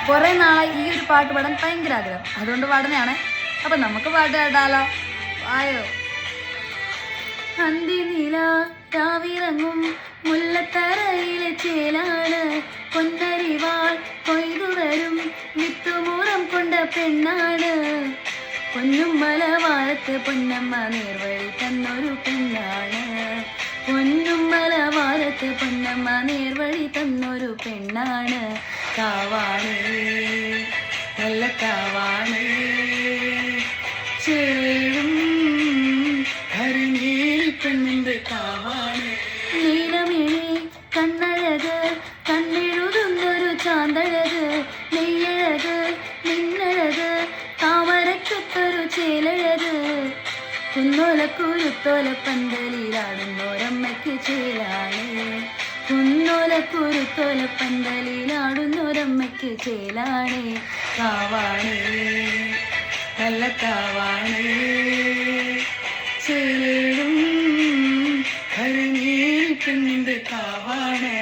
കുറേ നാളായി ഈ ഒരു പാട്ട് പാടാൻ ഭയങ്കര ആഗ്രഹം, അതുകൊണ്ട് പാടുന്നതാണ്. അപ്പം നമുക്ക് പാട്ട് കേട്ടാലോ? ആയോ? അന്തി നീല രാവിറങ്ങും മുല്ലത്തറയിലെ ചേലാണ്, പൊന്നരിവാൾ കൊയ്തു വരും വിത്തുമൂറം കൊണ്ട പെണ്ണാണ്, പൊന്നും മലവാരത്ത് പൊന്നമ്മ നേർവഴി തന്നൊരു പെണ്ണാണ്, പൊന്നും മലവാരത്ത് പൊന്നമ്മ നേർവഴി തന്നൊരു പെണ്ണാണ്. കാവാണ് നല്ല കാവാണ്, ചേരും കരിനീൽ പെണ്ണിന്റെ കാവാണ്. നീലമിഴി കണ്ണഴക് കണ്ണെഴുതുന്നൊരു ചാന്തഴക്, നെയ്യഴക് നിന്നഴക് താമരക്കൊത്തൊരു ചേലഴക്, കുന്നോലക്കുരുത്തോല പന്തലിലാടുന്നോരമ്മയ്ക്ക് ചേലാണ്, കുന്നോലക്കുരുത്തോല പന്തലിലാടുന്നോരമ്മയ്ക്ക് ചേലാണ്. കാവാണ് നല്ല കാവാണ്, ചേലും കരിനീൽ പെണ്ണിന്റെ കാവാണ്.